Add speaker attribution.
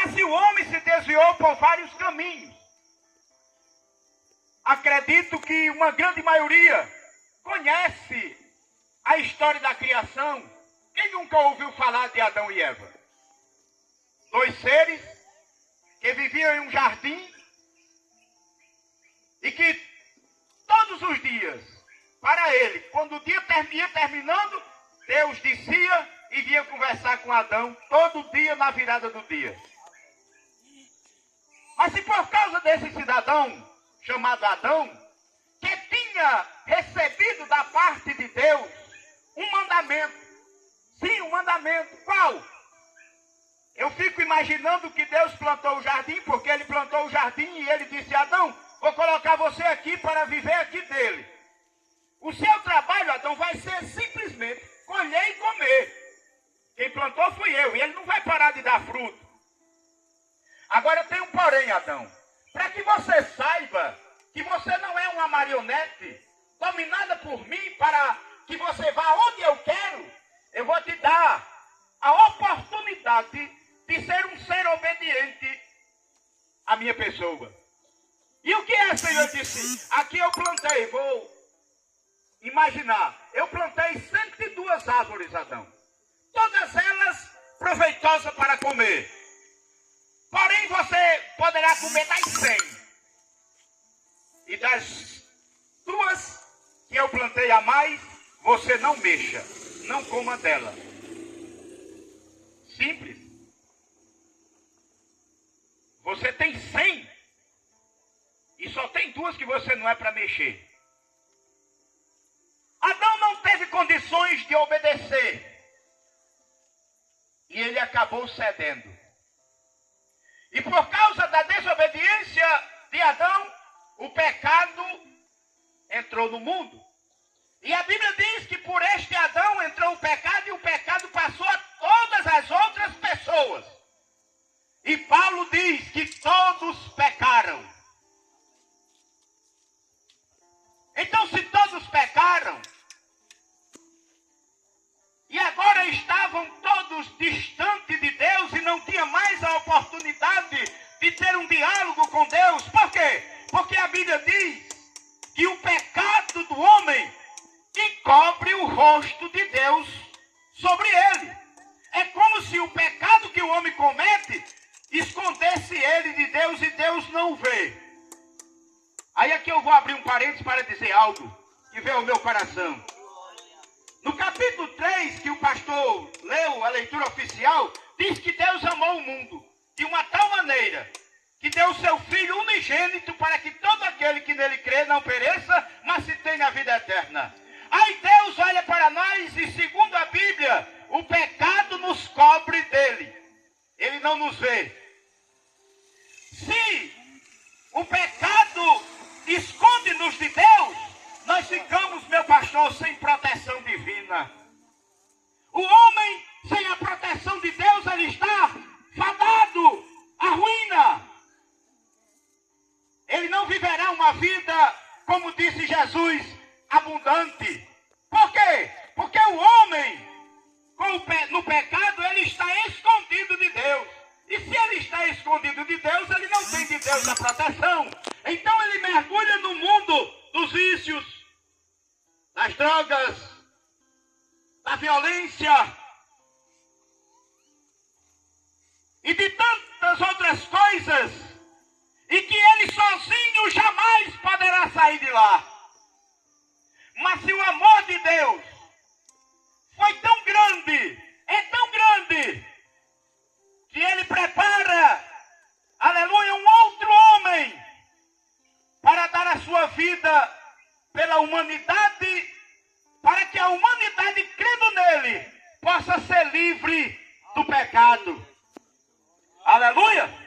Speaker 1: Mas o homem se desviou por vários caminhos. Acredito que uma grande maioria conhece a história da criação. Quem nunca ouviu falar de Adão e Eva? Dois seres que viviam em um jardim e que todos os dias, para ele, quando o dia ia terminando, Deus descia e vinha conversar com Adão todo dia na virada do dia. Mas se por causa desse cidadão chamado Adão, que tinha recebido da parte de Deus um mandamento. Sim, um mandamento. Qual? Eu fico imaginando que Deus plantou o jardim, porque ele plantou o jardim e ele disse: Adão, vou colocar você aqui para viver aqui dele. O seu trabalho, Adão, vai ser simplesmente colher e comer. Quem plantou fui eu, e ele não vai parar de dar fruto. Agora tem um porém, Adão. Para que você saiba que você não é uma marionete dominada por mim para que você vá onde eu quero, eu vou te dar a oportunidade de ser um ser obediente à minha pessoa. E o que é, Senhor? Disse, aqui eu plantei, vou imaginar, eu plantei 102 árvores, Adão. Todas elas proveitosas para comer. Porém, você poderá comer das 100. E das 2 que eu plantei a mais, você não mexa, não coma dela. Simples. Você tem 100 e só tem 2 que você não é para mexer. Adão não teve condições de obedecer. E ele acabou cedendo. E por causa da desobediência de Adão, o pecado entrou no mundo. E a Bíblia diz que por este Adão entrou o pecado e o pecado passou a todas as outras pessoas. E Paulo diz que todos pecaram. Então, se todos pecaram, e agora estavam todos distantes de Deus e não tinha mais a oportunidade de ter um diálogo com Deus. Por quê? Porque a Bíblia diz que o pecado do homem encobre o rosto de Deus sobre ele. É como se o pecado que o homem comete escondesse ele de Deus e Deus não o vê. Aí aqui eu vou abrir um parênteses para dizer algo que veio ao meu coração. No capítulo 3, que o pastor leu, a leitura oficial, diz que Deus amou o mundo de uma tal maneira que deu o seu Filho unigênito para que todo aquele que nele crê não pereça, mas se tenha a vida eterna. Aí Deus olha para nós e, segundo a Bíblia, o pecado nos cobre dele. Ele não nos vê. Se o pecado esconde-nos de Deus, nós ficamos, meu pastor, sem proteção divina. O homem, sem a proteção de Deus, ele está fadado à ruína. Ele não viverá uma vida, como disse Jesus, abundante. Por quê? Porque o homem, no pecado, ele está escondido de Deus. E se ele está escondido de Deus, ele não tem de Deus a proteção. Então ele mergulha no mundo dos vícios, das drogas, da violência e de tantas outras coisas, e que ele sozinho jamais poderá sair de lá. Mas se o amor de Deus foi tão grande, é tão grande, que ele prepara, aleluia, um outro homem para dar a sua vida pela humanidade, para que a humanidade, crendo nele, possa ser livre do pecado. Aleluia!